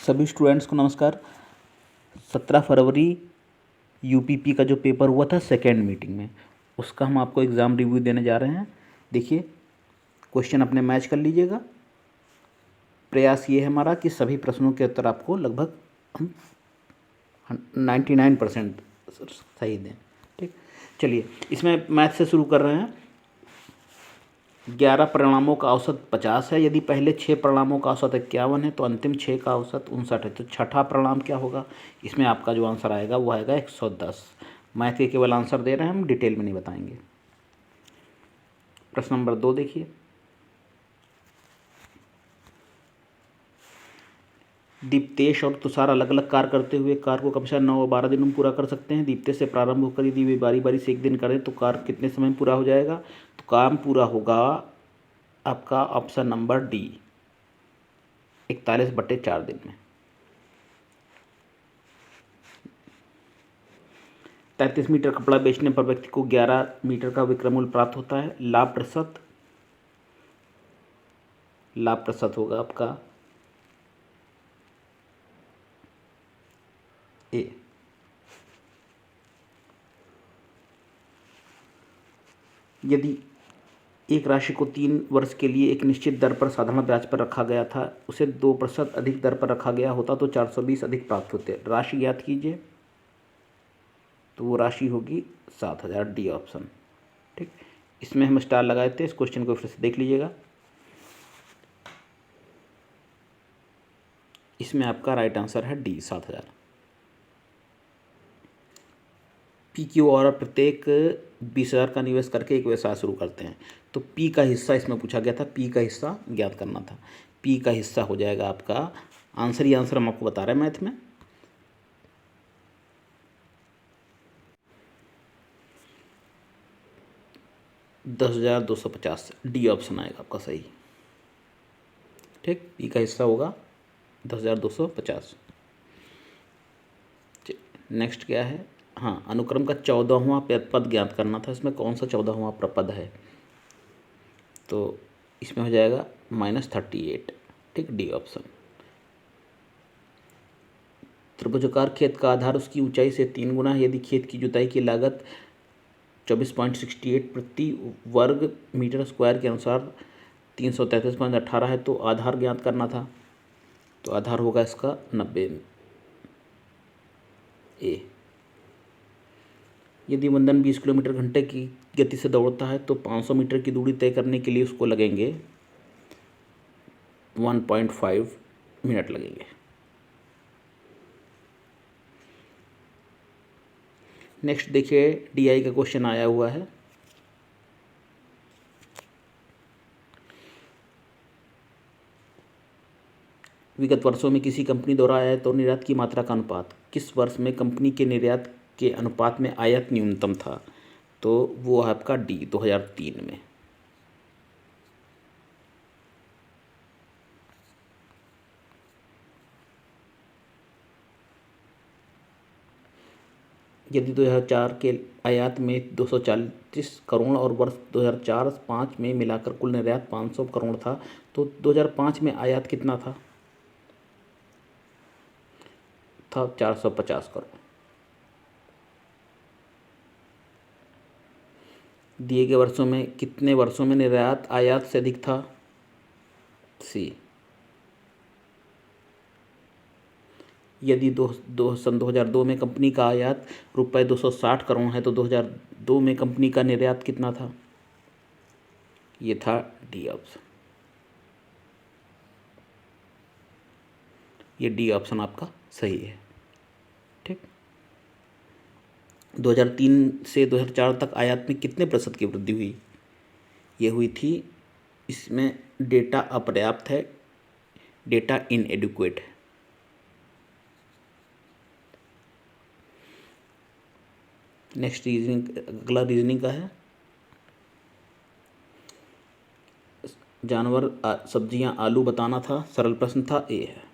सभी स्टूडेंट्स को नमस्कार। 17 फरवरी यूपीपी का जो पेपर हुआ था सेकेंड मीटिंग में, उसका हम आपको एग्ज़ाम रिव्यू देने जा रहे हैं। देखिए, क्वेश्चन अपने मैच कर लीजिएगा। प्रयास ये है हमारा कि सभी प्रश्नों के उत्तर आपको लगभग हम 99% सही दें। ठीक, चलिए इसमें मैथ से शुरू कर रहे हैं। 11 परिणामों का औसत 50 है। यदि पहले 6 परिणामों का औसत 51 है तो अंतिम 6 का औसत 59 है। तो छठा परिणाम क्या होगा? इसमें आपका जो आंसर आएगा वो आएगा 110। मैथ के केवल आंसर दे रहे हैं, हम डिटेल में नहीं बताएंगे। प्रश्न नंबर 2 देखिए। दीप्तेश और तुषार अलग अलग कार्य करते हुए कार्य को क्रमशः 9 और 12 दिन में पूरा कर सकते हैं। दीप्तेश से प्रारंभ होकर यदि वे बारी बारी से एक दिन करें तो कार्य कितने समय में पूरा हो जाएगा? तो काम पूरा होगा आपका ऑप्शन नंबर डी, 41/4 दिन में। 33 मीटर कपड़ा बेचने पर व्यक्ति को 11 मीटर का विक्रय मूल्य प्राप्त होता है। लाभ प्रतिशत होगा आपका ए। यदि एक राशि को 3 वर्ष के लिए एक निश्चित दर पर साधारण ब्याज पर रखा गया था, उसे 2% अधिक दर पर रखा गया होता तो 420 अधिक प्राप्त होते। राशि ज्ञात कीजिए। तो वो राशि होगी 7,000, डी ऑप्शन। ठीक, इसमें हम स्टार लगाए थे। इस क्वेश्चन को फिर से देख लीजिएगा। इसमें आपका राइट आंसर है डी, 7,000। पी क्यू और प्रत्येक 20,000 का निवेश करके एक व्यवसाय शुरू करते हैं। तो पी का हिस्सा इसमें पूछा गया था, पी का हिस्सा ज्ञात करना था। पी का हिस्सा हो जाएगा आपका आंसर, ही आंसर हम आपको बता रहे हैं मैथ में। $10,250, डी ऑप्शन आएगा आपका सही। ठीक, पी का हिस्सा होगा 10,250। नेक्स्ट क्या है? हाँ, अनुक्रम का 14वां पद ज्ञात करना था। इसमें कौन सा 14वां पद है? तो इसमें हो जाएगा -38। ठीक, डी ऑप्शन। त्रिभुजाकार खेत का आधार उसकी ऊंचाई से 3 गुना है। यदि खेत की जुताई की लागत 24.68 प्रति वर्ग मीटर स्क्वायर के अनुसार 333.18 है तो आधार ज्ञात करना था। तो आधार होगा इसका 90 ए। यदि वंदन 20 किलोमीटर घंटे की गति से दौड़ता है तो 500 मीटर की दूरी तय करने के लिए उसको लगेंगे 1.5 मिनट लगेंगे। नेक्स्ट देखिए, डीआई का क्वेश्चन आया हुआ है। विगत वर्षों में किसी कंपनी द्वारा आयात और निर्यात की मात्रा का अनुपात, किस वर्ष में कंपनी के निर्यात के अनुपात में आयात न्यूनतम था? तो वो है आपका डी, 2003 में। यदि 2004 के आयात में 240 करोड़ और वर्ष 2004-05 में मिलाकर कुल निर्यात 500 करोड़ था तो 2005 में आयात कितना था? 450 करोड़। दिए गए वर्षों में कितने वर्षों में निर्यात आयात से अधिक था? सी। यदि सन 2002 में कंपनी का आयात रुपये 260 करोड़ है तो 2002 में कंपनी का निर्यात कितना था? ये था डी ऑप्शन। ये डी ऑप्शन आपका सही है। ठीक, 2003 से 2004 तक आयात में कितने प्रतिशत की वृद्धि हुई? ये हुई थी, इसमें डेटा अपर्याप्त है, डेटा इनएडिक्वेट है। नेक्स्ट रीजनिंग, अगला रीजनिंग का है। जानवर सब्जियां आलू बताना था, सरल प्रश्न था, ए है।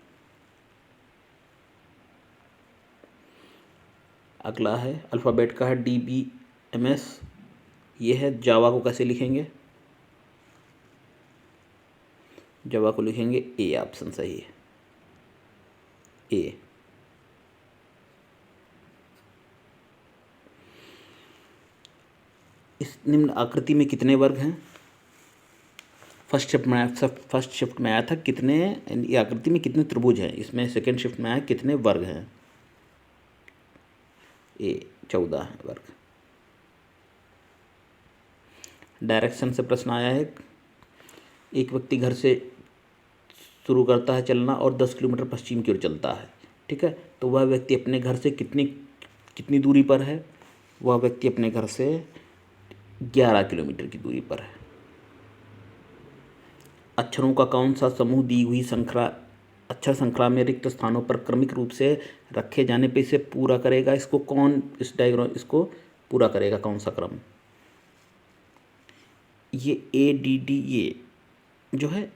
अगला है अल्फ़ाबेट का है DBMS। ये है जावा को कैसे लिखेंगे? जावा को लिखेंगे ए, ऑप्शन सही है। ए। इस निम्न आकृति में कितने वर्ग हैं? फर्स्ट शिफ्ट में आया था कितने, ये आकृति में कितने त्रिभुज हैं, इसमें सेकेंड शिफ्ट में आया कितने वर्ग हैं? ए 14 वर्ग। डायरेक्शन से प्रश्न आया है, एक व्यक्ति घर से शुरू करता है चलना और 10 किलोमीटर पश्चिम की ओर चलता है, ठीक है, तो वह व्यक्ति अपने घर से कितनी दूरी पर है? वह व्यक्ति अपने घर से 11 किलोमीटर की दूरी पर है। अक्षरों का कौन सा समूह दी हुई अक्षर श्रृंखला में रिक्त स्थानों पर क्रमिक रूप से रखे जाने पे इसे पूरा करेगा? इसको पूरा करेगा कौन सा क्रम? ये ADD ये जो है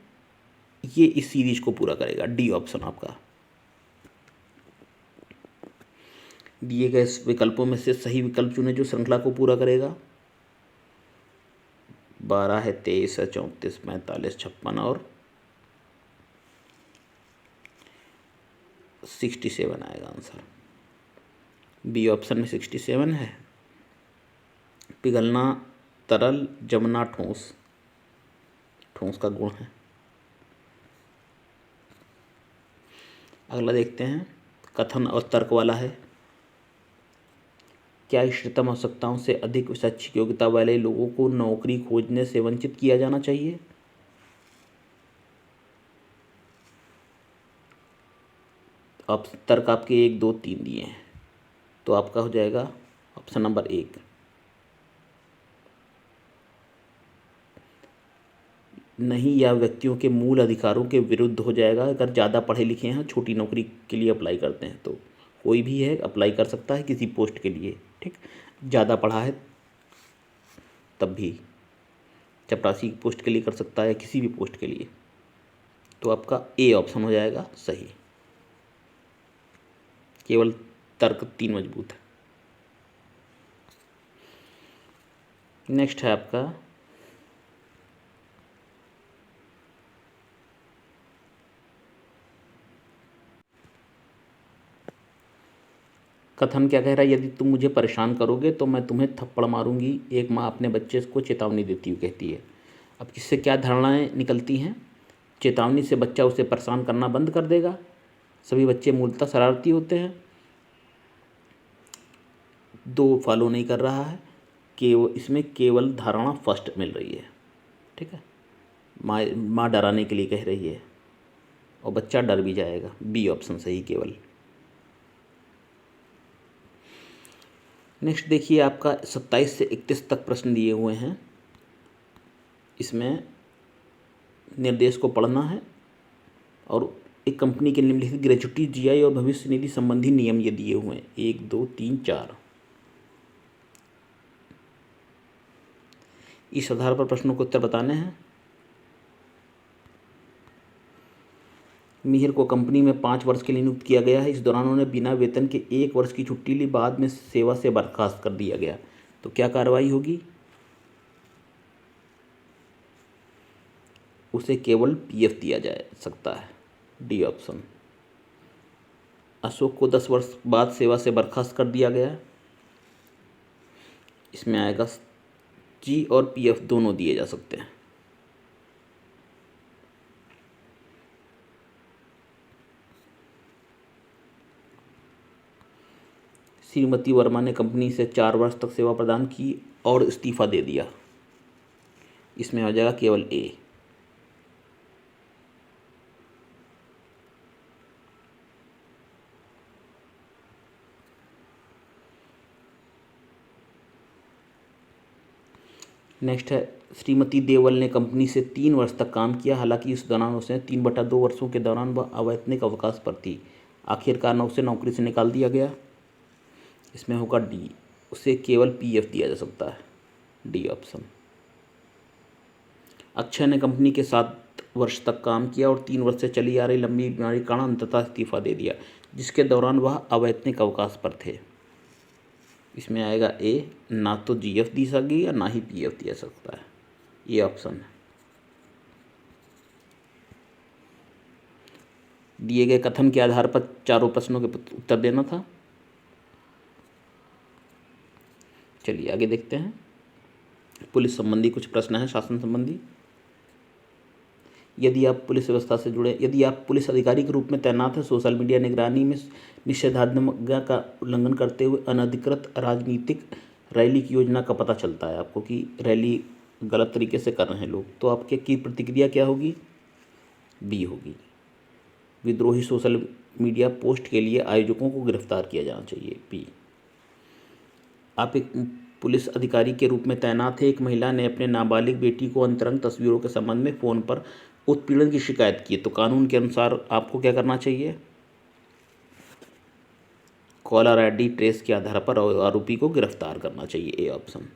ये इस सीरीज को पूरा करेगा। डी ऑप्शन आपका। दिए गए विकल्पों में से सही विकल्प चुने जो श्रृंखला को पूरा करेगा। 12 है, 23 है, 34, 45, 56 और 67 आएगा आंसर। बी ऑप्शन में 67 है। पिघलना तरल, जमना ठोस, ठोस का गुण है। अगला देखते हैं, कथन और तर्क वाला है। क्या इष्टतम आवश्यकताओं से अधिक शैक्षिक योग्यता वाले लोगों को नौकरी खोजने से वंचित किया जाना चाहिए? अब तर्क आपके 1, 2, 3 दिए हैं, तो आपका हो जाएगा ऑप्शन नंबर 1। नहीं, यह व्यक्तियों के मूल अधिकारों के विरुद्ध हो जाएगा। अगर ज़्यादा पढ़े लिखे हैं, छोटी नौकरी के लिए अप्लाई करते हैं, तो कोई भी है अप्लाई कर सकता है किसी पोस्ट के लिए, ठीक। ज़्यादा पढ़ा है तब भी चपरासी पोस्ट के लिए कर सकता है, किसी भी पोस्ट के लिए। तो आपका ए ऑप्शन हो जाएगा सही। केवल तर्क 3 मजबूत है। नेक्स्ट है आपका कथन क्या कह रहा है? यदि तुम मुझे परेशान करोगे तो मैं तुम्हें थप्पड़ मारूंगी, एक माँ अपने बच्चे को चेतावनी देती हुई कहती है। अब इससे क्या धारणाएं निकलती हैं? चेतावनी से बच्चा उसे परेशान करना बंद कर देगा। सभी बच्चे मूलतः शरारती होते हैं। 2 फॉलो नहीं कर रहा है, इसमें केवल धारणा फर्स्ट मिल रही है, ठीक है। माँ डराने के लिए कह रही है और बच्चा डर भी जाएगा। बी ऑप्शन सही केवल। नेक्स्ट देखिए, आपका 27 से 31 तक प्रश्न दिए हुए हैं। इसमें निर्देश को पढ़ना है और एक कंपनी के निम्नलिखित ग्रेच्युटी, जीआई और भविष्य निधि संबंधी नियम ये दिए हुए हैं। 1, 2, 3, 4। इस आधार पर प्रश्नों के उत्तर बताने हैं। मिहिर को कंपनी में 5 वर्ष के लिए नियुक्त किया गया है। इस दौरान उन्होंने बिना वेतन के 1 वर्ष की छुट्टी ली, बाद में सेवा से बर्खास्त कर दिया गया, तो क्या कार्रवाई होगी? उसे केवल पीएफ दिया जा सकता है। D option. अशोक को 10 वर्ष बाद सेवा से बर्खास्त कर दिया गया, इसमें आएगा जी और पीएफ दोनों दिए जा सकते हैं। श्रीमती वर्मा ने कंपनी से 4 वर्ष तक सेवा प्रदान की और इस्तीफा दे दिया, इसमें आ जाएगा केवल ए। नेक्स्ट है, श्रीमती देवल ने कंपनी से 3 वर्ष तक काम किया, हालांकि इस दौरान उसने 3/2 वर्षों के दौरान वह अवैतनिक अवकाश पर थी। आखिरकार उसे नौकरी से निकाल दिया गया, इसमें होगा डी। उसे केवल पीएफ दिया जा सकता है। D option. अक्षय ने कंपनी के 7 वर्ष तक काम किया और 3 वर्ष से चली आ रही लंबी बीमारी के कारण अंततः इस्तीफा दे दिया, जिसके दौरान वह अवैतनिक अवकाश पर थे। इसमें आएगा ए। ना तो जीएफ दी सकेगी या ना ही पीएफ दिया सकता है, ये ऑप्शन है। दिए गए कथन के आधार पर चारों प्रश्नों के उत्तर देना था। चलिए आगे देखते हैं। पुलिस संबंधी कुछ प्रश्न हैं, शासन संबंधी। यदि आप पुलिस व्यवस्था से जुड़े, यदि आप पुलिस अधिकारी के रूप में तैनात हैं, सोशल मीडिया निगरानी में निषेधाज्ञा का उल्लंघन करते हुए अनधिकृत राजनीतिक रैली की योजना का पता चलता है आपको कि रैली गलत तरीके से कर रहे हैं लोग, तो आपके की प्रतिक्रिया क्या होगी? बी होगी। विद्रोही सोशल मीडिया पोस्ट के लिए आयोजकों को गिरफ्तार किया जाना चाहिए, बी। आप एक पुलिस अधिकारी के रूप में तैनात है, एक महिला ने अपने नाबालिग बेटी को अंतरंग तस्वीरों के संबंध में फ़ोन पर उत्पीड़न की शिकायत की, तो कानून के अनुसार आपको क्या करना चाहिए? कॉलर आईडी ट्रेस के आधार पर आरोपी को गिरफ्तार करना चाहिए, ए ऑप्शन।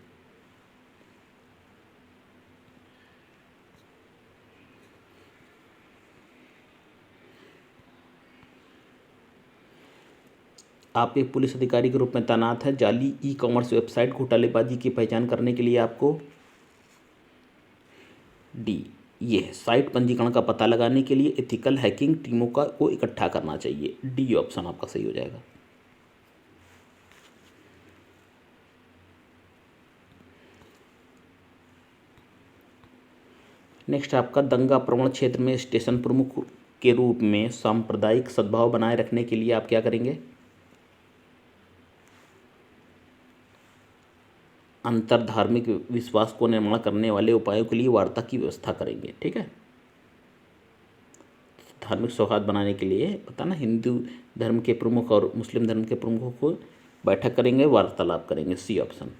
आप एक पुलिस अधिकारी के रूप में तैनात है, जाली ई कॉमर्स वेबसाइट घोटालेबाजी की पहचान करने के लिए आपको डी, ये है साइट पंजीकरण का पता लगाने के लिए एथिकल हैकिंग टीमों को इकट्ठा करना चाहिए, डी ऑप्शन आपका सही हो जाएगा। नेक्स्ट आपका दंगा प्रवण क्षेत्र में स्टेशन प्रमुख के रूप में सांप्रदायिक सद्भाव बनाए रखने के लिए आप क्या करेंगे? अंतर धार्मिक विश्वास को निर्माण करने वाले उपायों के लिए वार्ता की व्यवस्था करेंगे, ठीक है। धार्मिक सौहार्द बनाने के लिए पता ना, हिंदू धर्म के प्रमुख और मुस्लिम धर्म के प्रमुखों को बैठक करेंगे, वार्तालाप करेंगे, सी ऑप्शन।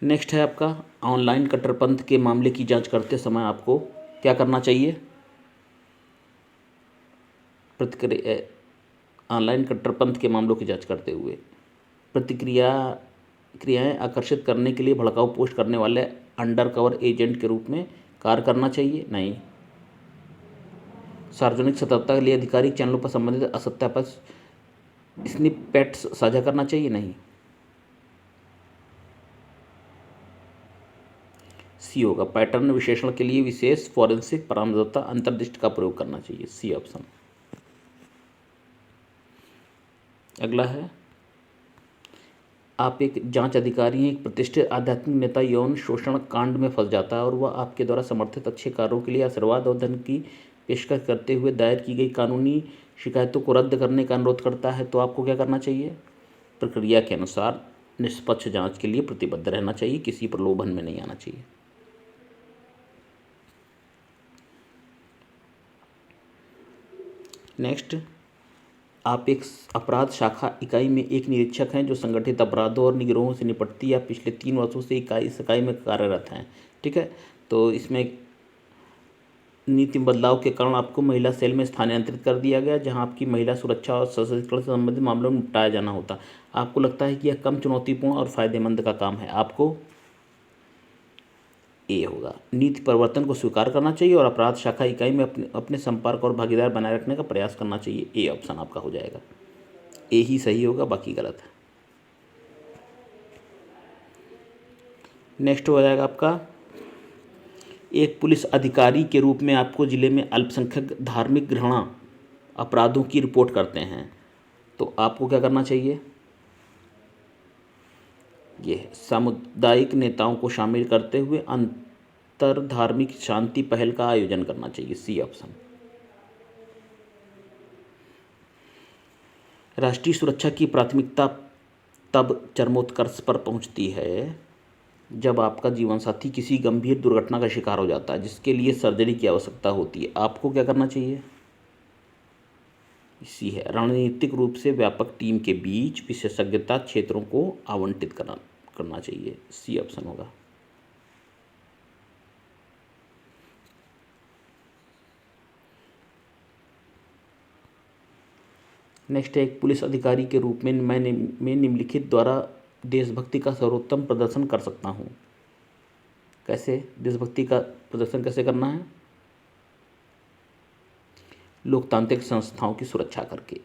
नेक्स्ट है आपका ऑनलाइन कट्टरपंथ के मामले की जांच करते समय आपको क्या करना चाहिए? प्रतिक्रिया, ऑनलाइन कट्टरपंथ के मामलों की जांच करते हुए क्रियाएं आकर्षित करने के लिए भड़काऊ पोस्ट करने वाले अंडरकवर एजेंट के रूप में कार्य करना चाहिए, नहीं। सार्वजनिक सतर्कता के लिए आधिकारिक चैनलों पर संबंधित असत्यापित स्निपेट्स साझा करना चाहिए, नहीं। सी होगा, पैटर्न विश्लेषण के लिए विशेष फॉरेंसिक परामर्शदाता अंतर्दृष्टि का प्रयोग करना चाहिए, सी ऑप्शन। अगला है, आप एक जांच अधिकारी हैं, एक प्रतिष्ठित आध्यात्मिक नेता यौन शोषण कांड में फंस जाता है और वह आपके द्वारा समर्थित अच्छे कार्यों के लिए आशीर्वाद और धन की पेशकश करते हुए दायर की गई कानूनी शिकायतों को रद्द करने का अनुरोध करता है, तो आपको क्या करना चाहिए? प्रक्रिया के अनुसार निष्पक्ष जांच के लिए प्रतिबद्ध रहना चाहिए, किसी प्रलोभन में नहीं आना चाहिए। नेक्स्ट, आप एक अपराध शाखा इकाई में एक निरीक्षक हैं जो संगठित अपराधों और निग्रोहों से निपटती या पिछले 3 वर्षों से इस इकाई में कार्यरत हैं, ठीक है। तो इसमें नीति बदलाव के कारण आपको महिला सेल में स्थानांतरित कर दिया गया, जहां आपकी महिला सुरक्षा और सशक्तिकरण से संबंधित मामलों में निपटाया जाना होता। आपको लगता है कि यह कम चुनौतीपूर्ण और फायदेमंद का काम है, आपको ए होगा। नीति परिवर्तन को स्वीकार करना चाहिए और अपराध शाखा इकाई में अपने संपर्क और भागीदार बनाए रखने का प्रयास करना चाहिए, ए ऑप्शन आपका हो जाएगा। ए ही सही होगा, बाकी गलत है। नेक्स्ट हो जाएगा आपका, एक पुलिस अधिकारी के रूप में आपको जिले में अल्पसंख्यक धार्मिक घृणा अपराधों की रिपोर्ट करते हैं, तो आपको क्या करना चाहिए? ये सामुदायिक नेताओं को शामिल करते हुए अंतर धार्मिक शांति पहल का आयोजन करना चाहिए, सी ऑप्शन। राष्ट्रीय सुरक्षा की प्राथमिकता तब चरमोत्कर्ष पर पहुंचती है जब आपका जीवन साथी किसी गंभीर दुर्घटना का शिकार हो जाता है जिसके लिए सर्जरी की आवश्यकता होती है, आपको क्या करना चाहिए? इसी है, रणनीतिक रूप से व्यापक टीम के बीच विशेषज्ञता क्षेत्रों को आवंटित करना चाहिए, सी ऑप्शन होगा। नेक्स्ट है, एक पुलिस अधिकारी के रूप में मैं निम्नलिखित द्वारा देशभक्ति का सर्वोत्तम प्रदर्शन कर सकता हूँ। कैसे देशभक्ति का प्रदर्शन कैसे करना है? लोकतांत्रिक संस्थाओं की सुरक्षा करके,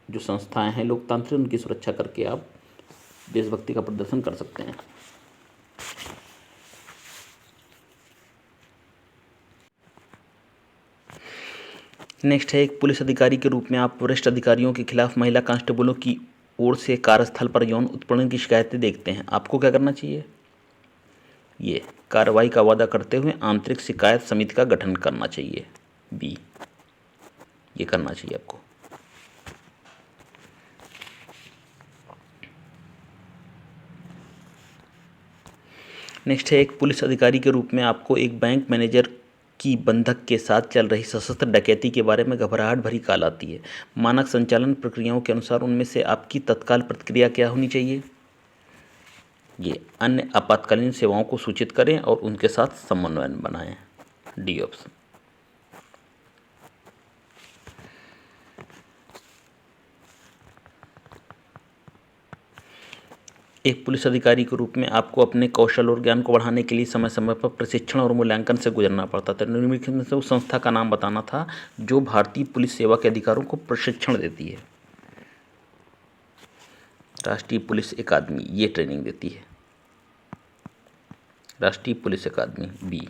जो संस्थाएं हैं लोकतांत्रिक, उनकी सुरक्षा करके आप देशभक्ति का प्रदर्शन कर सकते हैं। नेक्स्ट है, एक पुलिस अधिकारी के रूप में आप वरिष्ठ अधिकारियों के खिलाफ महिला कांस्टेबलों की ओर से कार्यस्थल पर यौन उत्पीड़न की शिकायतें देखते हैं, आपको क्या करना चाहिए? ये कार्रवाई का वादा करते हुए आंतरिक शिकायत समिति का गठन करना चाहिए, बी, ये करना चाहिए आपको। नेक्स्ट है, एक पुलिस अधिकारी के रूप में आपको एक बैंक मैनेजर की बंधक के साथ चल रही सशस्त्र डकैती के बारे में घबराहट भरी कॉल आती है। मानक संचालन प्रक्रियाओं के अनुसार उनमें से आपकी तत्काल प्रतिक्रिया क्या होनी चाहिए? ये अन्य आपातकालीन सेवाओं को सूचित करें और उनके साथ समन्वय बनाएं, डी ऑप्शन। एक पुलिस अधिकारी के रूप में आपको अपने कौशल और ज्ञान को बढ़ाने के लिए समय समय पर प्रशिक्षण और मूल्यांकन से गुजरना पड़ता था। निम्नलिखित में से उस संस्था का नाम बताना था जो भारतीय पुलिस सेवा के अधिकारों को प्रशिक्षण देती है। राष्ट्रीय पुलिस अकादमी ये ट्रेनिंग देती है, राष्ट्रीय पुलिस अकादमी, बी।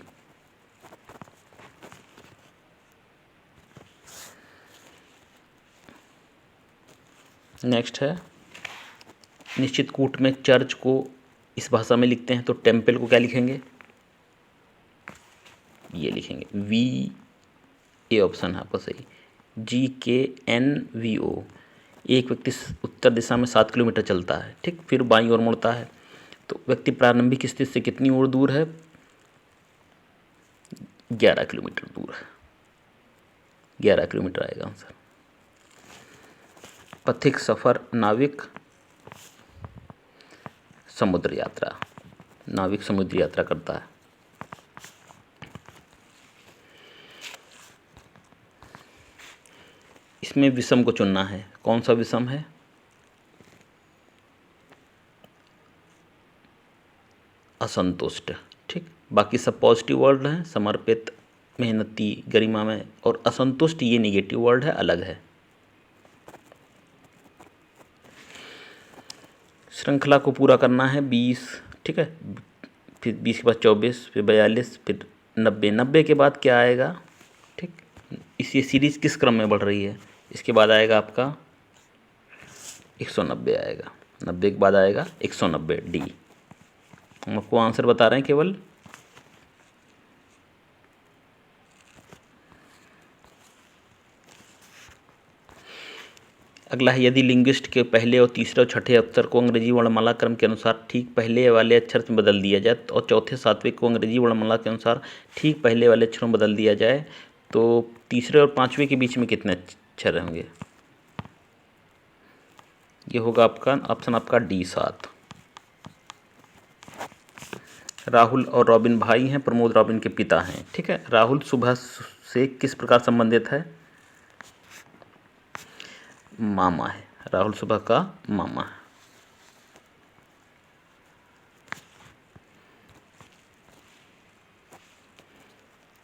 नेक्स्ट है, निश्चित कूट में चर्च को इस भाषा में लिखते हैं तो टेम्पल को क्या लिखेंगे? ये लिखेंगे वी, ए ऑप्शन है आपका सही, GKNVO। एक व्यक्ति उत्तर दिशा में 7 किलोमीटर चलता है, ठीक, फिर बाईं ओर मुड़ता है तो व्यक्ति प्रारंभिक स्थिति से कितनी ओर दूर है? 11 किलोमीटर दूर है, 11 किलोमीटर आएगा आंसर। पथिक सफर, नाविक, समुद्र यात्रा, नाविक समुद्र यात्रा करता है। इसमें विषम को चुनना है, कौन सा विषम है? असंतुष्ट, ठीक, बाकी सब पॉजिटिव वर्ड हैं, समर्पित, मेहनती, गरिमा में, और असंतुष्ट ये निगेटिव वर्ड है, अलग है। श्रृंखला को पूरा करना है 20, ठीक है, फिर 20 के बाद 24, फिर 42, फिर 90, 90 के बाद क्या आएगा? ठीक, इस सीरीज किस क्रम में बढ़ रही है? इसके बाद आएगा आपका 190 आएगा, 90 के बाद आएगा 190, डी। हम आपको आंसर बता रहे हैं केवल। अगला है, यदि लिंग्विस्ट के पहले और तीसरे और छठे अक्षर को अंग्रेजी वर्णमाला क्रम के अनुसार ठीक पहले वाले अक्षर में बदल दिया जाए और चौथे सातवें को अंग्रेजी वर्णमाला के अनुसार ठीक पहले वाले अक्षरों में बदल दिया जाए तो तीसरे और पांचवें के बीच में कितने अक्षर होंगे? ये होगा आपका ऑप्शन, आपका डी, 7। राहुल और रॉबिन भाई हैं, प्रमोद रॉबिन के पिता हैं, ठीक है। राहुल सुबह से किस प्रकार संबंधित है? मामा है, राहुल सुबह का मामा है।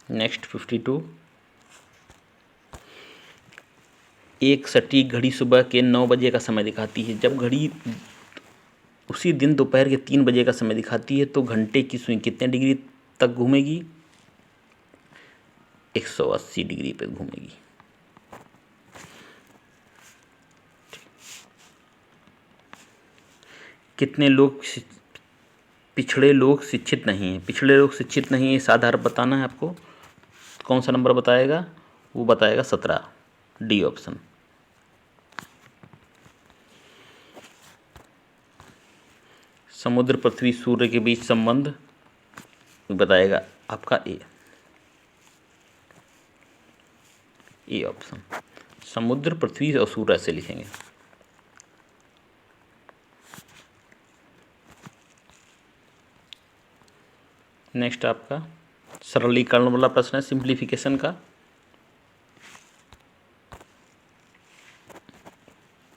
नेक्स्ट 52, एक सटीक घड़ी सुबह के 9 बजे का समय दिखाती है। जब घड़ी उसी दिन दोपहर के 3 बजे का समय दिखाती है तो घंटे की सुई कितने डिग्री तक घूमेगी? 180 डिग्री पे घूमेगी। कितने लोग पिछड़े लोग शिक्षित नहीं हैं? पिछड़े लोग शिक्षित नहीं है, साधार बताना है आपको। कौन सा नंबर बताएगा? वो बताएगा 17, डी ऑप्शन। समुद्र, पृथ्वी, सूर्य के बीच संबंध बताएगा आपका ए ऑप्शन। समुद्र, पृथ्वी और सूर्य से लिखेंगे। नेक्स्ट आपका सरलीकरण वाला प्रश्न है, सिंप्लीफिकेशन का।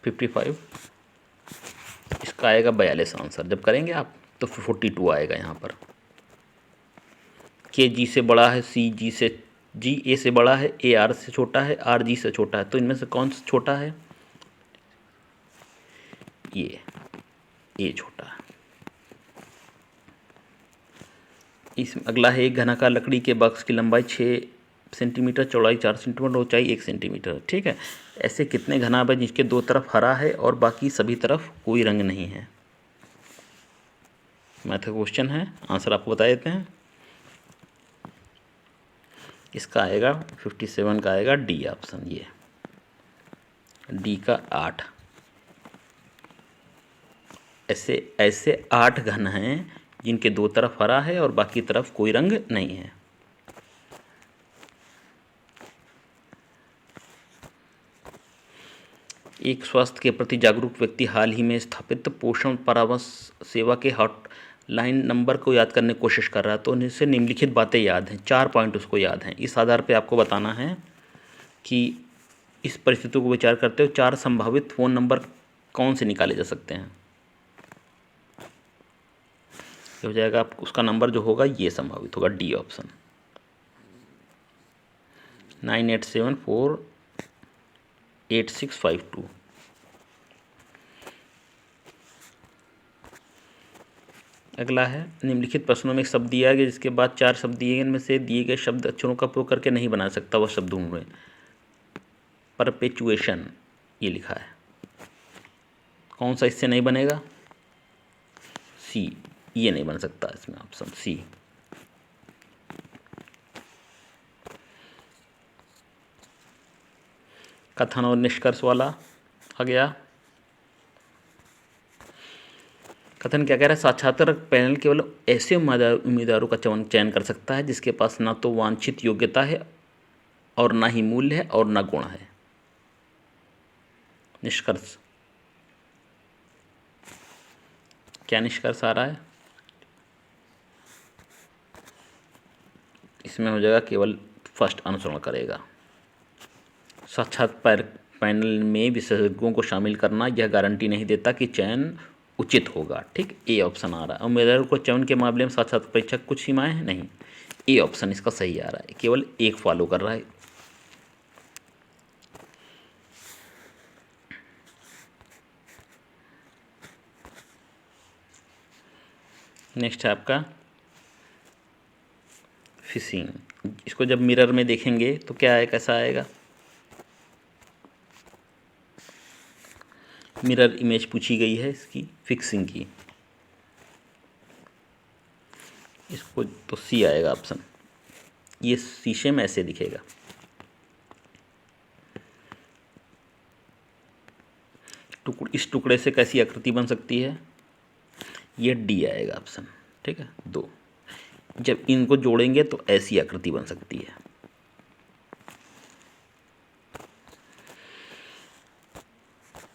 55, इसका आएगा 42 आंसर। जब करेंगे आप तो 42 आएगा यहाँ पर। के जी से बड़ा है, जी ए से बड़ा है, ए आर से छोटा है, आर जी से छोटा है, तो इनमें से कौन सा छोटा है? ये ए छोटा है। इस अगला है, एक घनाकार लकड़ी के बक्स की लंबाई 6 सेंटीमीटर, चौड़ाई 4 सेंटीमीटर, ऊंचाई 1 सेंटीमीटर। ठीक है, ऐसे कितने घनाभ है जिसके दो तरफ हरा है और बाकी सभी तरफ कोई रंग नहीं है? मैथ का क्वेश्चन है, आंसर आपको बता देते हैं। इसका आएगा 57 का आएगा डी ऑप्शन, ये डी का 8। ऐसे 8 घन हैं जिनके दो तरफ हरा है और बाकी तरफ कोई रंग नहीं है। एक स्वास्थ्य के प्रति जागरूक व्यक्ति हाल ही में स्थापित पोषण परामर्श सेवा के हॉटलाइन नंबर को याद करने की कोशिश कर रहा है। तो उनसे निम्नलिखित बातें याद हैं, 4 पॉइंट उसको याद हैं। इस आधार पे आपको बताना है कि इस परिस्थिति को विचार करते हुए 4 संभावित फ़ोन नंबर कौन से निकाले जा सकते हैं। हो जाएगा आप उसका नंबर जो होगा ये संभावित होगा, डी ऑप्शन 98748652। अगला है, निम्नलिखित प्रश्नों में एक शब्द दिया गया जिसके बाद 4 शब्द दिए गए, इनमें से दिए गए शब्द अक्षरों का उपयोग करके नहीं बना सकता, वह शब्द ढूंढें। परपेचुएशन ये लिखा है, कौन सा इससे नहीं बनेगा? सी, ये नहीं बन सकता इसमें, ऑप्शन सी। कथन और निष्कर्ष वाला आ गया। कथन क्या कह रहा है? साक्षात्कार पैनल केवल ऐसे उम्मीदवारों का चयन कर सकता है जिसके पास ना तो वांछित योग्यता है और ना ही मूल्य है और ना गुण है। निष्कर्ष क्या निष्कर्ष आ रहा है? इसमें हो जाएगा केवल फर्स्ट अनुसरण करेगा। साक्षात्कार पैनल में विशेषज्ञों को शामिल करना यह गारंटी नहीं देता कि चयन उचित होगा। ठीक, ए ऑप्शन आ रहा है। उम्मीदवारों को चयन के मामले में साक्षात्कार परीक्षा कुछ सीमाएं हैं नहीं, ए ऑप्शन इसका सही आ रहा है, केवल एक फॉलो कर रहा है। नेक्स्ट है आपका फिशिंग। इसको जब मिरर में देखेंगे तो क्या है, कैसा आएगा? मिरर इमेज पूछी गई है इसकी फिक्सिंग की, इसको तो सी आएगा ऑप्शन। ये शीशे में ऐसे दिखेगा। इस टुकड़े से कैसी आकृति बन सकती है? ये डी आएगा ऑप्शन। ठीक है, 2। जब इनको जोड़ेंगे तो ऐसी आकृति बन सकती है।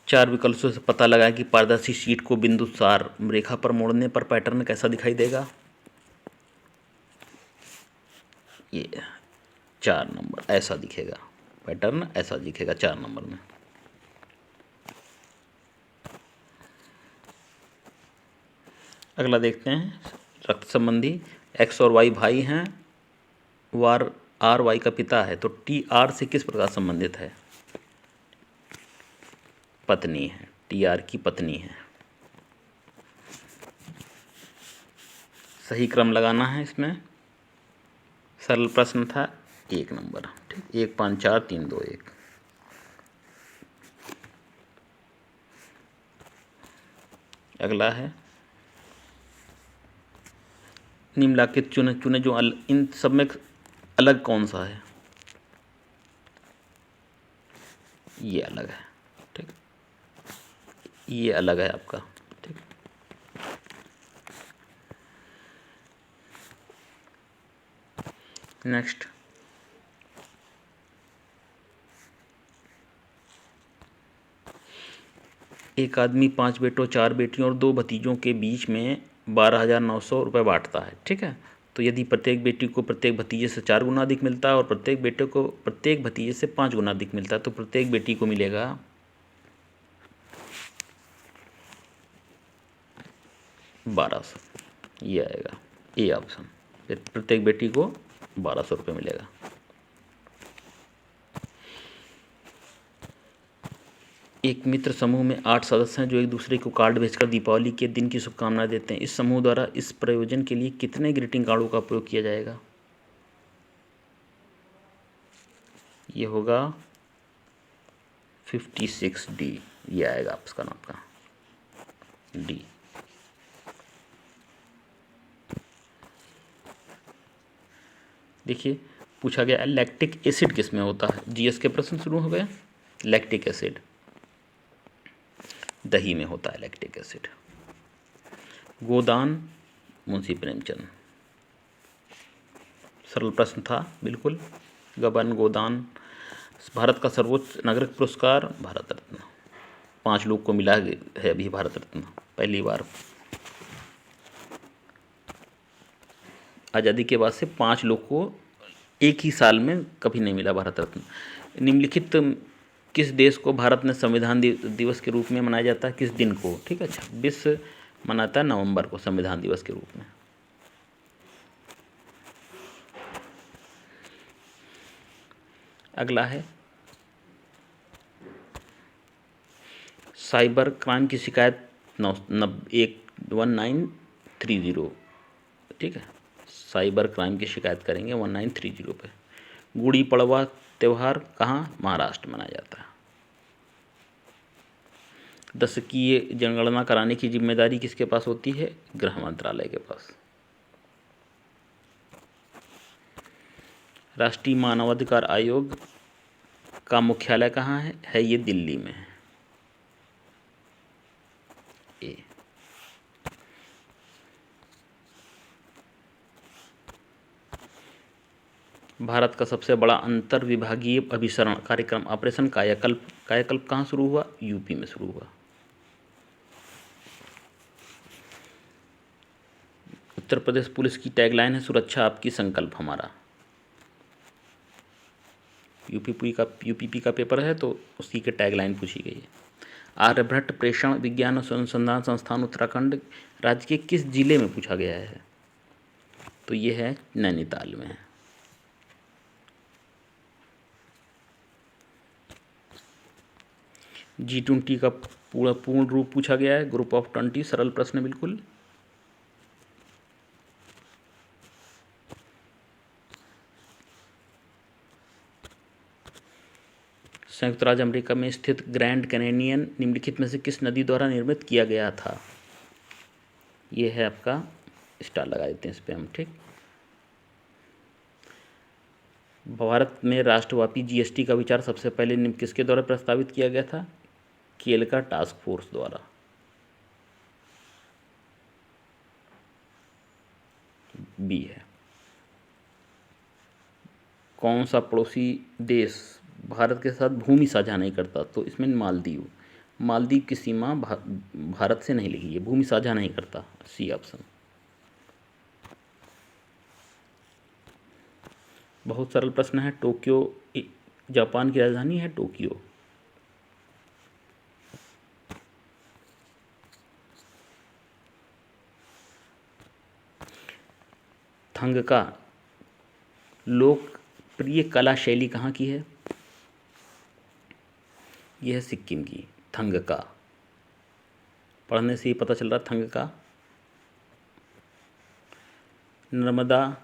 चार विकल्पों से पता लगा कि पारदर्शी शीट को बिंदुसार रेखा पर मोड़ने पर पैटर्न कैसा दिखाई देगा? ये 4 नंबर ऐसा दिखेगा, पैटर्न ऐसा दिखेगा 4 नंबर में। अगला देखते हैं, रक्त संबंधी। एक्स और वाई भाई हैं, वार आर वाई का पिता है, तो टी आर से किस प्रकार संबंधित है? पत्नी है, टी आर की पत्नी है। सही क्रम लगाना है इसमें, सरल प्रश्न था, 1 नंबर। ठीक, 1 5 4 3 2 1। अगला है, निम्नलिखित चुने चुने जो इन सब में अलग कौन सा है? ये अलग है। ठीक, ये अलग है आपका। ठीक, नेक्स्ट, एक आदमी 5 बेटों 4 बेटियों और 2 भतीजों के बीच में 12,900 रुपये बांटता है। ठीक है, तो यदि प्रत्येक बेटी को प्रत्येक भतीजे से 4 गुना अधिक मिलता है और प्रत्येक बेटे को प्रत्येक भतीजे से 5 गुना अधिक मिलता है, तो प्रत्येक बेटी को मिलेगा 1200। ये आएगा ए ऑप्शन, प्रत्येक बेटी को 1200 रुपये मिलेगा। एक मित्र समूह में 8 सदस्य हैं जो एक दूसरे को कार्ड भेजकर दीपावली के दिन की शुभकामनाएं देते हैं। इस समूह द्वारा इस प्रयोजन के लिए कितने ग्रीटिंग कार्डों का उपयोग किया जाएगा? ये होगा 56D, ये आएगा आपका नाम का डी। देखिए पूछा गया लैक्टिक एसिड किस में होता है, जीएस के प्रश्न शुरू हो गए। लैक्टिक एसिड दही में होता है लैक्टिक एसिड। गोदान मुंशी प्रेमचंद, सरल प्रश्न था बिल्कुल। गबन गोदान। भारत का सर्वोच्च नागरिक पुरस्कार भारत रत्न, 5 लोग को मिला है अभी भारत रत्न, पहली बार। आज़ादी के बाद से 5 लोग को एक ही साल में कभी नहीं मिला भारत रत्न। निम्नलिखित किस देश को भारत में संविधान दिवस के रूप में मनाया जाता है, किस दिन को? ठीक है, 26 मनाता है नवंबर को संविधान दिवस के रूप में। अगला है साइबर क्राइम की शिकायत 1930। ठीक है, साइबर क्राइम की शिकायत करेंगे 1930 पे। गुड़ी पड़वा त्यौहार कहाँ? महाराष्ट्र मनाया जाता है। दशकीय जनगणना कराने की जिम्मेदारी किसके पास होती है? गृह मंत्रालय के पास। राष्ट्रीय मानवाधिकार आयोग का मुख्यालय कहाँ है? ये दिल्ली में है। ए। भारत का सबसे बड़ा अंतर विभागीय अभिसरण कार्यक्रम ऑपरेशन कायाकल्प कहाँ शुरू हुआ? यूपी में शुरू हुआ। उत्तर प्रदेश पुलिस की टैगलाइन है सुरक्षा आपकी संकल्प हमारा। यूपीपी का पेपर है तो उसी के टैगलाइन पूछी गई है। आर्यभट्ट प्रेषण विज्ञान अनुसंधान संस्थान उत्तराखंड राज्य के किस जिले में पूछा गया है? तो ये है नैनीताल में है। G20 का पूर्ण रूप पूछा गया है, ग्रुप ऑफ 20, सरल प्रश्न बिल्कुल। संयुक्त राज्य अमेरिका में स्थित ग्रैंड कैनियन निम्नलिखित में से किस नदी द्वारा निर्मित किया गया था? ये है आपका, स्टार लगा देते हैं इस पर हम। ठीक, भारत में राष्ट्रव्यापी जीएसटी का विचार सबसे पहले किसके द्वारा प्रस्तावित किया गया था? केलका टास्क फोर्स द्वारा। बी है। कौन सा पड़ोसी देश भारत के साथ भूमि साझा नहीं करता? तो इसमें मालदीव की सीमा भारत से नहीं लिखी है, भूमि साझा नहीं करता। C option. बहुत सरल प्रश्न है। टोक्यो जापान की राजधानी है टोक्यो। थंगका लोकप्रिय कला शैली कहाँ की है? यह है सिक्किम की थंगका। पढ़ने से ही पता चल रहा है थंगका। नर्मदा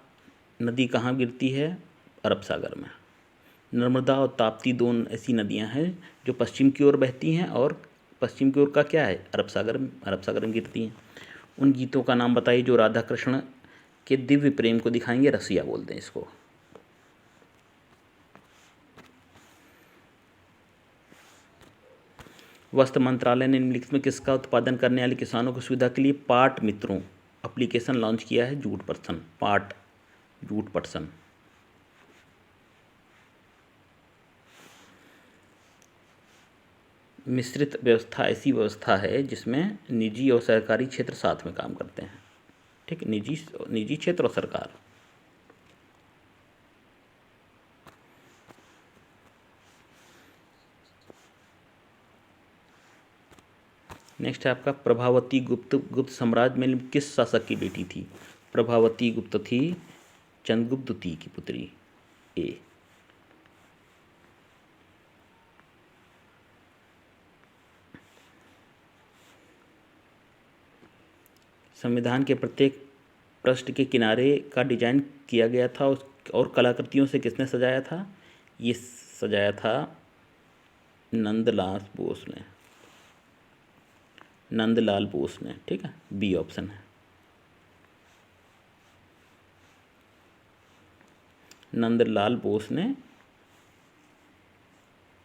नदी कहाँ गिरती है? अरब सागर में। नर्मदा और ताप्ती दोनों ऐसी नदियाँ हैं जो पश्चिम की ओर बहती हैं और पश्चिम की ओर का क्या है? अरब सागर में गिरती हैं। उन गीतों का नाम बताइए जो राधा कृष्ण के दिव्य प्रेम को दिखाएंगे। रसिया बोलते हैं इसको। वस्त्र मंत्रालय ने निम्नलिखित में किसका उत्पादन करने वाले किसानों की सुविधा के लिए पाट मित्रों एप्लीकेशन लॉन्च किया है? जूट पटसन। मिश्रित व्यवस्था ऐसी व्यवस्था है जिसमें निजी और सरकारी क्षेत्र साथ में काम करते हैं। ठीक, निजी क्षेत्र और सरकार। नेक्स्ट है आपका प्रभावती गुप्त साम्राज्य में किस शासक की बेटी थी? प्रभावती गुप्त थी चंद्रगुप्त द्वितीय की पुत्री। ए। संविधान के प्रत्येक पृष्ठ के किनारे का डिजाइन किया गया था और कलाकृतियों से किसने सजाया था? ये सजाया था नंदलाल बोस ने, नंदलाल बोस ने, ठीक है, बी ऑप्शन है। नंदलाल बोस ने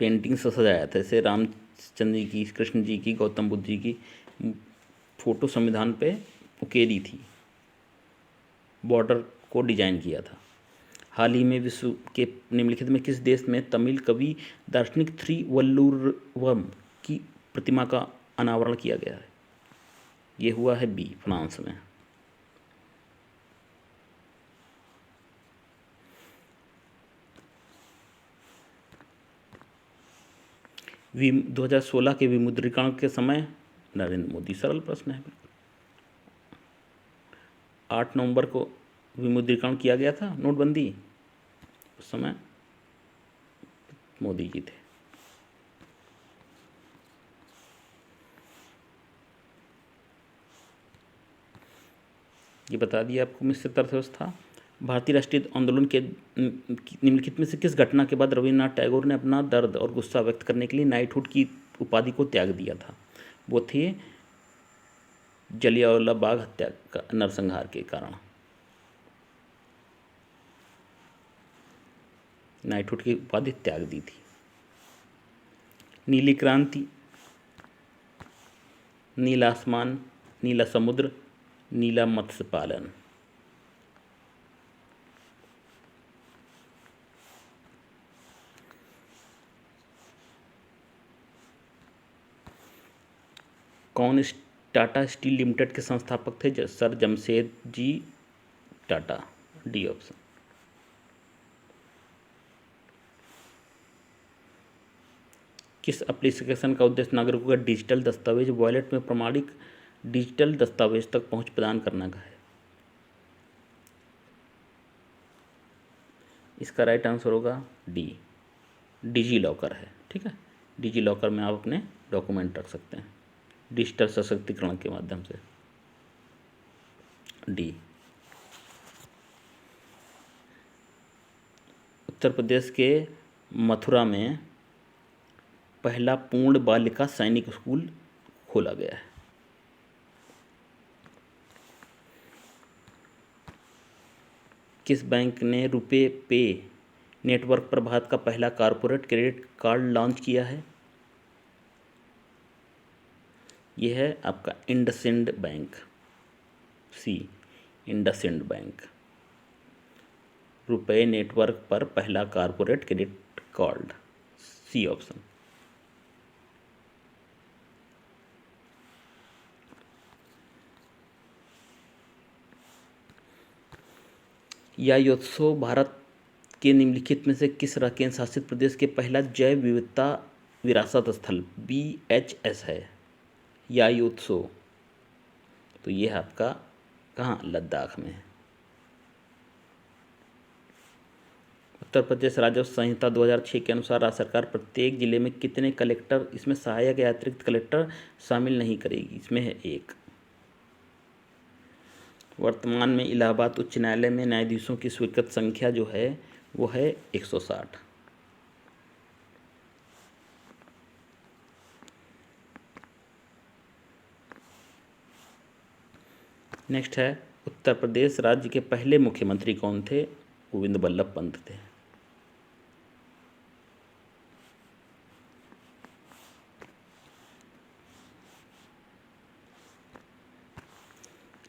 पेंटिंग से सजाया था, जैसे रामचंद्र जी की, कृष्ण जी की, गौतम बुद्ध जी की फोटो संविधान पे उकेरी थी, बॉर्डर को डिजाइन किया था। हाल ही में विश्व के निम्नलिखित में किस देश में तमिल कवि दार्शनिक थ्रीवल्लुवम की प्रतिमा का अनावरण किया गया है? ये हुआ है बी, फ्रांस में। वि 2016 के विमुद्रीकरण के समय नरेंद्र मोदी, सरल प्रश्न है। 8 नवंबर को विमुद्रीकरण किया गया था, नोटबंदी, उस समय मोदी जी थे। ये बता दिया आपको मिश्रित अर्थव्यवस्था। भारतीय राष्ट्रीय आंदोलन के निम्नलिखित में से किस घटना के बाद रविन्द्रनाथ टैगोर ने अपना दर्द और गुस्सा व्यक्त करने के लिए नाइटहुड की उपाधि को त्याग दिया था? वो थे जलियांवाला बाग हत्या का नरसंहार के कारण नाइटहुड की उपाधि त्याग दी थी। नीली क्रांति, नीला आसमान, नीला समुद्र, नीला मत्स्य पालन। कौन टाटा स्टील लिमिटेड के संस्थापक थे? Sir Jamshedji Tata, D option. किस एप्लीकेशन का उद्देश्य नागरिकों का डिजिटल दस्तावेज वॉलेट में प्रमाणिक डिजिटल दस्तावेज तक पहुंच प्रदान करना का है? इसका राइट आंसर होगा डी, डिजी लॉकर है, ठीक है। डिजी लॉकर में आप अपने डॉक्यूमेंट रख सकते हैं डिजिटल सशक्तिकरण के माध्यम से, डी। उत्तर प्रदेश के मथुरा में पहला पूर्ण बालिका सैनिक स्कूल खोला गया है। किस बैंक ने रुपे पे नेटवर्क पर भारत का पहला कॉरपोरेट क्रेडिट कार्ड लॉन्च किया है? यह है आपका IndusInd bank, see, IndusInd bank. RuPay network पर पहला corporate credit card, see option. यायोत्सव भारत के निम्नलिखित में से किस केंद्र शासित प्रदेश के पहला जैव विविधता विरासत स्थल BHS है? यायोत्सव, तो ये है आपका कहाँ, लद्दाख में है। उत्तर प्रदेश राजस्व संहिता 2006 के अनुसार राज्य सरकार प्रत्येक जिले में कितने कलेक्टर, इसमें सहायक या अतिरिक्त कलेक्टर शामिल नहीं करेगी? इसमें है 1। वर्तमान में इलाहाबाद उच्च न्यायालय में न्यायाधीशों की स्वीकृत संख्या जो है वो है 160। नेक्स्ट है, उत्तर प्रदेश राज्य के पहले मुख्यमंत्री कौन थे? गोविंद बल्लभ पंत थे।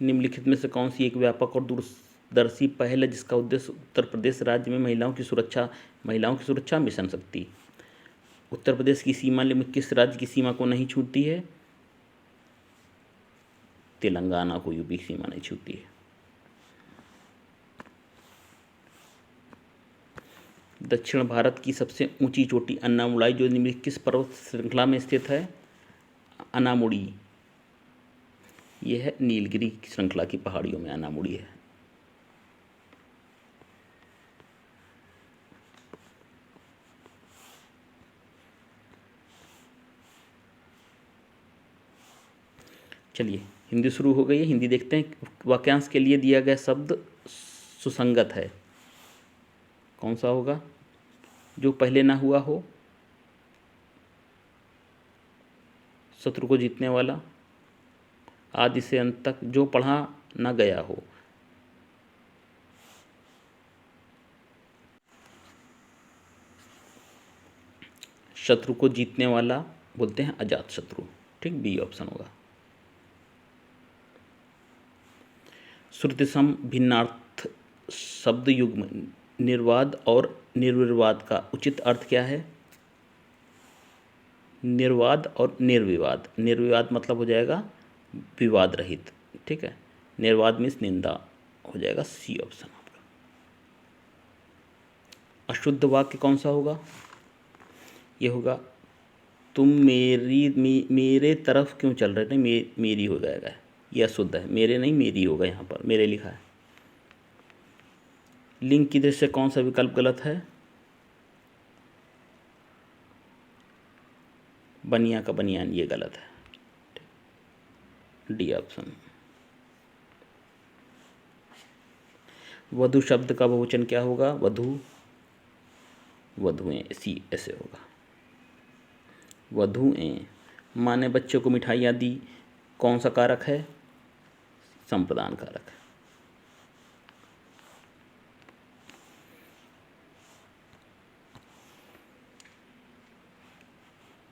निम्नलिखित में से कौन सी एक व्यापक और दूरदर्शी पहल है जिसका उद्देश्य उत्तर प्रदेश राज्य में महिलाओं की सुरक्षा मिशन शक्ति? उत्तर प्रदेश की सीमा लिमिट किस राज्य की सीमा को नहीं छूती है? तेलंगाना को यूपी की सीमा नहीं छूती है। दक्षिण भारत की सबसे ऊंची चोटी अन्नामुलाई जो निम्नलिखित किस पर्वत श्रृंखला में स्थित है? अनामुड़ी, यह है नीलगिरी श्रृंखला की पहाड़ियों में अनामुड़ी है। चलिए हिंदी शुरू हो गई है, हिंदी देखते हैं। वाक्यांश के लिए दिया गया शब्द सुसंगत है, कौन सा होगा? जो पहले ना हुआ हो, शत्रु को जीतने वाला, आदि से अंत तक जो पढ़ा ना गया हो, शत्रु को जीतने वाला बोलते हैं अजात शत्रु। ठीक, बी ऑप्शन होगा। श्रुति सम भिन्नार्थ शब्द युग्म निर्वाद और निर्विवाद का उचित अर्थ क्या है? निर्वाद और निर्विवाद। निर्विवाद मतलब हो जाएगा विवाद रहित। ठीक है, निर्वाद मीन्स निंदा, हो जाएगा सी ऑप्शन आपका। अशुद्ध वाक्य कौन सा होगा? ये होगा तुम मेरे तरफ क्यों चल रहे थे, मेरी हो जाएगा, ये अशुद्ध है, मेरे नहीं मेरी होगा, यहाँ पर मेरे लिखा है। लिंग की दृष्टि से कौन सा विकल्प गलत है? बनिया का बनियान, ये गलत है, डी ऑप्शन। वधु शब्द का बहुवचन क्या होगा? वधु, वधुएं, सी ऐसे होगा, वधुएं। माँ ने बच्चों को मिठाइयाँ दी, कौन सा कारक है? संप्रदान कारक है।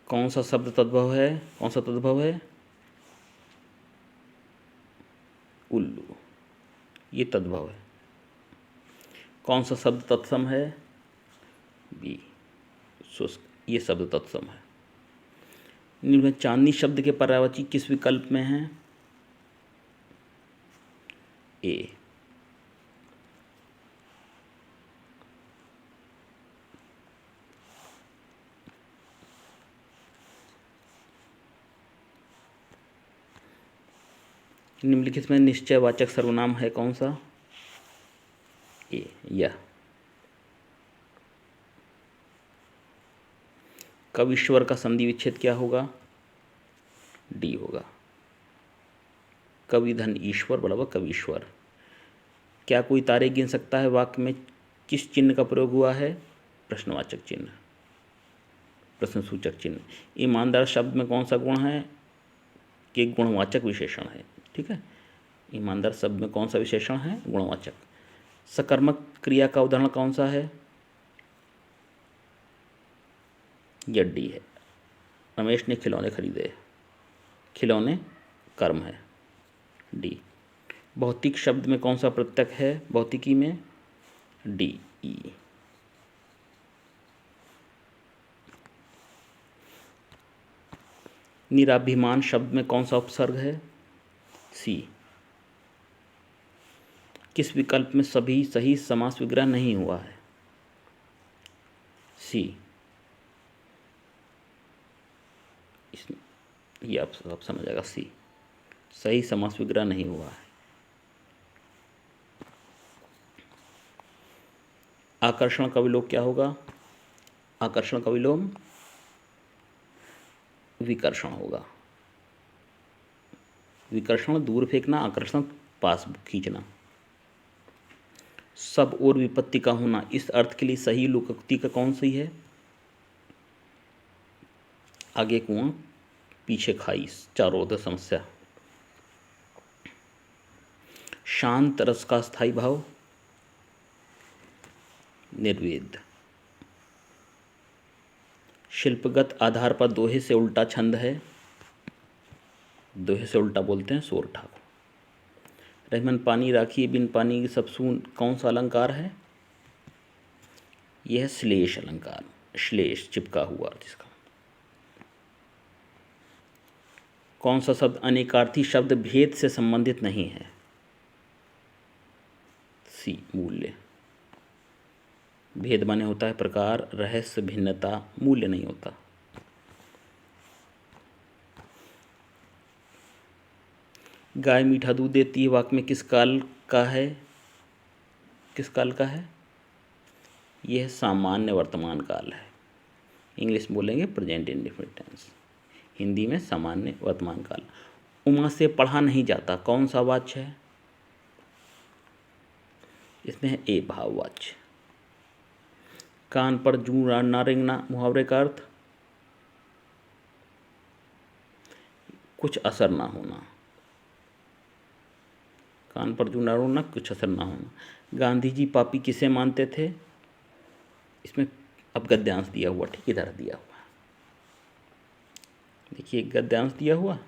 कौन सा शब्द तद्भव है? कौन सा तद्भव है? उल्लू, ये तद्भव है। कौन सा शब्द तत्सम है? बी, शुष्क, ये शब्द तत्सम है। निम्न में चांदनी शब्द के पर्यायवाची किस विकल्प में है? ए। निम्नलिखित में निश्चयवाचक सर्वनाम है कौन सा? ए, यह। कविश्वर का संधि विच्छेद क्या होगा? डी होगा। कवि धन ईश्वर बराबर कवीश्वर। क्या कोई तारे गिन सकता है वाक्य में किस चिन्ह का प्रयोग हुआ है? प्रश्नवाचक चिन्ह, प्रश्नसूचक चिन्ह। ईमानदार शब्द में कौन सा गुण है? कि गुणवाचक विशेषण है। ठीक है, ईमानदार शब्द में कौन सा विशेषण है? गुणवाचक। सकर्मक क्रिया का उदाहरण कौन सा है? यह डी है। रमेश ने खिलौने खरीदे, खिलौने कर्म है, डी। भौतिक शब्द में कौन सा प्रत्यय है भौतिकी में? डी, ई। निराभिमान शब्द में कौन सा उपसर्ग है? सी। किस विकल्प में सभी सही समास विग्रह नहीं हुआ है? सी। इसमें ये आप सब समझ आएगा, सी, सही समास विग्रह नहीं हुआ है। आकर्षण का विलोम क्या होगा? आकर्षण का विलोम विकर्षण होगा। विकर्षण दूर फेंकना, आकर्षण पास खींचना। सब और विपत्ति का होना, इस अर्थ के लिए सही लोकोक्ति का कौन सी है? आगे कुआं पीछे खाई, चारों ओर समस्या। शांत रस का स्थायी भाव? निर्वेद। शिल्पगत आधार पर दोहे से उल्टा छंद है? दोहे से उल्टा बोलते हैं सोर ठाकुर। रहमन पानी राखिए बिन पानी की सब सून, कौन सा अलंकार है? यह श्लेष अलंकार, श्लेष चिपका हुआ जिसका। कौन सा शब्द अनेकार्थी शब्द भेद से संबंधित नहीं है? सी, मूल्य। भेद माने होता है प्रकार, रहस्य, भिन्नता, मूल्य नहीं होता। गाय मीठा दूध देती है वाक्य में किस काल का है? किस काल का है? यह सामान्य वर्तमान काल है। इंग्लिश बोलेंगे प्रेजेंट इंडेफिनिट टेंस, हिंदी में सामान्य वर्तमान काल। उमा से पढ़ा नहीं जाता, कौन सा वाच्य है? इसमें है ए, भाववाच्य। कान पर जूं ना रेंगना मुहावरे का अर्थ कुछ असर ना होना। कान पर जूं ना रोना, कुछ असर ना होना। गांधी जी पापी किसे मानते थे? इसमें अब गद्यांश दिया हुआ, ठीक इधर दिया हुआ, देखिए गद्यांश दिया हुआ।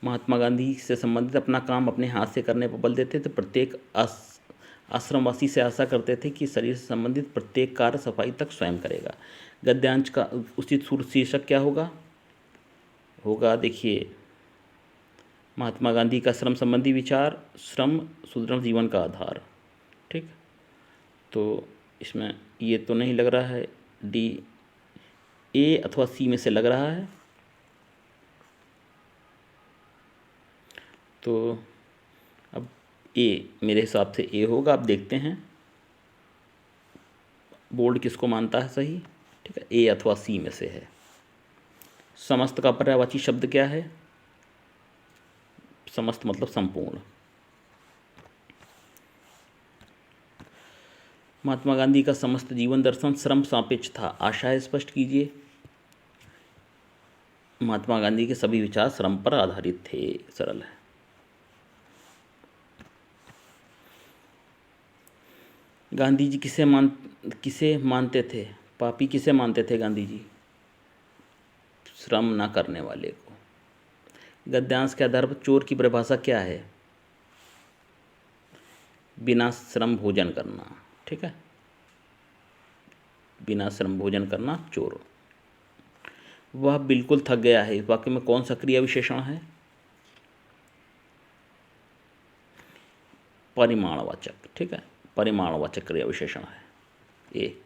महात्मा गांधी से संबंधित अपना काम अपने हाथ से करने पर बल देते थे। प्रत्येक आश्रमवासी से आशा करते थे कि शरीर से संबंधित प्रत्येक कार्य सफाई तक स्वयं करेगा। गद्यांश का उचित शीर्षक क्या होगा? होगा देखिए, महात्मा गांधी का श्रम संबंधी विचार, श्रम सुदृढ़ जीवन का आधार। ठीक, तो इसमें ये तो नहीं लग रहा है, डी, ए अथवा सी में से लग रहा है। तो अब ए, मेरे हिसाब से ए होगा। अब देखते हैं बोर्ड किसको मानता है सही। ठीक है, ए अथवा सी में से है। समस्त का पर्यायवाची शब्द क्या है? समस्त मतलब संपूर्ण। महात्मा गांधी का समस्त जीवन दर्शन श्रम सापेक्ष था। आशय स्पष्ट कीजिए। महात्मा गांधी के सभी विचार श्रम पर आधारित थे। सरल है। गांधी जी किसे मानते थे? पापी किसे मानते थे गांधी जी? श्रम न करने वाले को। गद्यांश के आधार पर चोर की परिभाषा क्या है? बिना श्रम भोजन करना। ठीक है, बिना श्रम भोजन करना चोर। वह बिल्कुल थक गया है, इस वाक्य में कौन सा क्रिया विशेषण है? परिमाणवाचक। ठीक है, परिमाणवाचक क्रिया विशेषण है ए।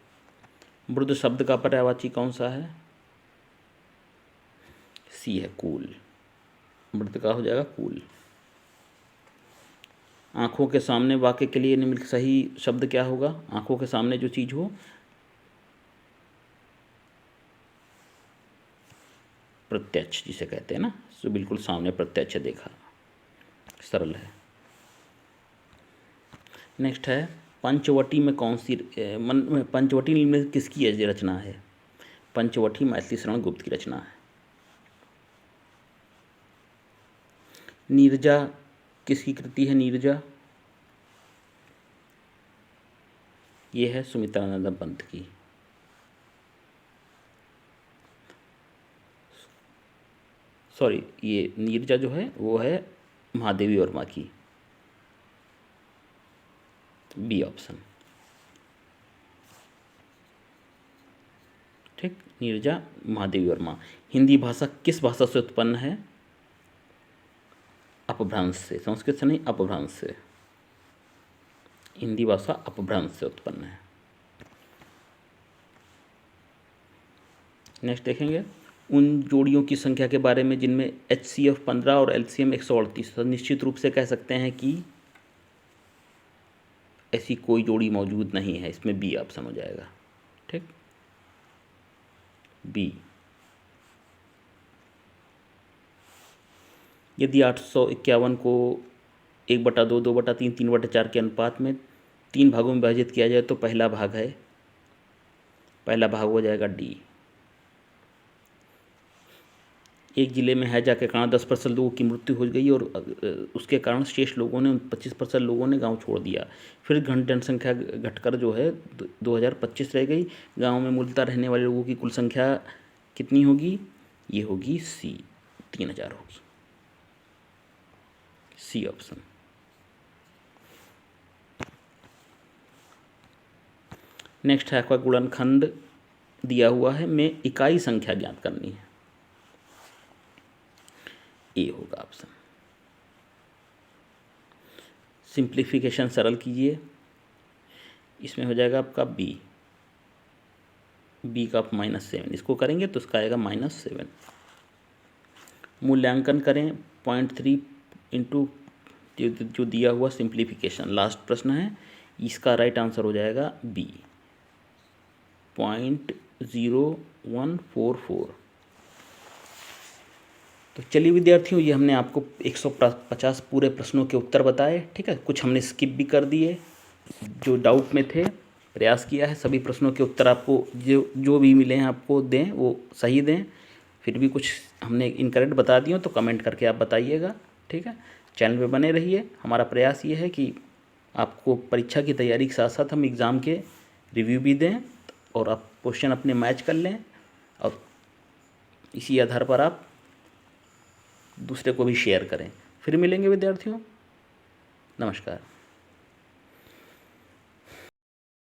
वृद्ध शब्द का पर्यायवाची कौन सा है? सी है, कूल। वृद्ध का हो जाएगा कूल। आंखों के सामने वाक्य के लिए निम्नलिखित सही शब्द क्या होगा? आंखों के सामने जो चीज हो, प्रत्यक्ष जिसे कहते हैं ना, जो बिल्कुल सामने प्रत्यक्ष देखा। सरल है। नेक्स्ट है पंचवटी में कौन सी पंचवटी में किसकी रचना है? पंचवटी मैथिली शरण गुप्त की रचना है। नीरजा किसकी कृति है? नीरजा ये है सुमित्रानंद पंत की। सॉरी, ये नीरजा जो है वो है महादेवी वर्मा की। B option. ठीक, नीरजा महादेवी वर्मा। हिंदी भाषा किस भाषा से उत्पन्न है? अपभ्रंश से। संस्कृत से नहीं, अपभ्रंश से। हिंदी भाषा अपभ्रंश से उत्पन्न है। नेक्स्ट देखेंगे उन जोड़ियों की संख्या के बारे में जिनमें HCF 15 और LCM 138। निश्चित रूप से कह सकते हैं कि ऐसी कोई जोड़ी मौजूद नहीं है। इसमें बी ऑप्शन हो जाएगा। ठीक, बी। यदि 851 को 1/2, 2/3, 3/4 के अनुपात में 3 भागों में विभाजित किया जाए तो पहला भाग हो जाएगा डी। एक जिले में हैजा के कारण 10% लोगों की मृत्यु हो गई और उसके कारण शेष लोगों ने 25% लोगों ने गांव छोड़ दिया। फिर जनसंख्या घटकर जो है 2025 रह गई। गांव में मूलतः रहने वाले लोगों की कुल संख्या कितनी होगी? ये होगी सी, 3000 होगी। C option. नेक्स्ट है आपका गुणनखंड दिया हुआ है, में इकाई संख्या ज्ञात करनी है। ए होगा ऑप्शन। सिंप्लीफिकेशन सरल कीजिए। इसमें हो जाएगा आपका बी का -7। इसको करेंगे तो इसका आएगा -7। मूल्यांकन करें 0.3 इंटू जो दिया हुआ सिंप्लीफिकेशन। लास्ट प्रश्न है, इसका राइट आंसर हो जाएगा बी 0.0144। तो चलिए विद्यार्थियों, ये हमने आपको 150 पूरे प्रश्नों के उत्तर बताए। ठीक है, कुछ हमने स्किप भी कर दिए जो डाउट में थे। प्रयास किया है। सभी प्रश्नों के उत्तर आपको जो जो भी मिले हैं आपको दें, वो सही दें। फिर भी कुछ हमने इनकरेक्ट बता दिए तो कमेंट करके आप बताइएगा, ठीक है। चैनल पे बने रहिए। हमारा प्रयास ये है कि आपको परीक्षा की तैयारी के साथ साथ हम एग्ज़ाम के रिव्यू भी दें और आप क्वेश्चन अपने मैच कर लें और इसी आधार पर आप दूसरे को भी शेयर करें। फिर मिलेंगे विद्यार्थियों, नमस्कार।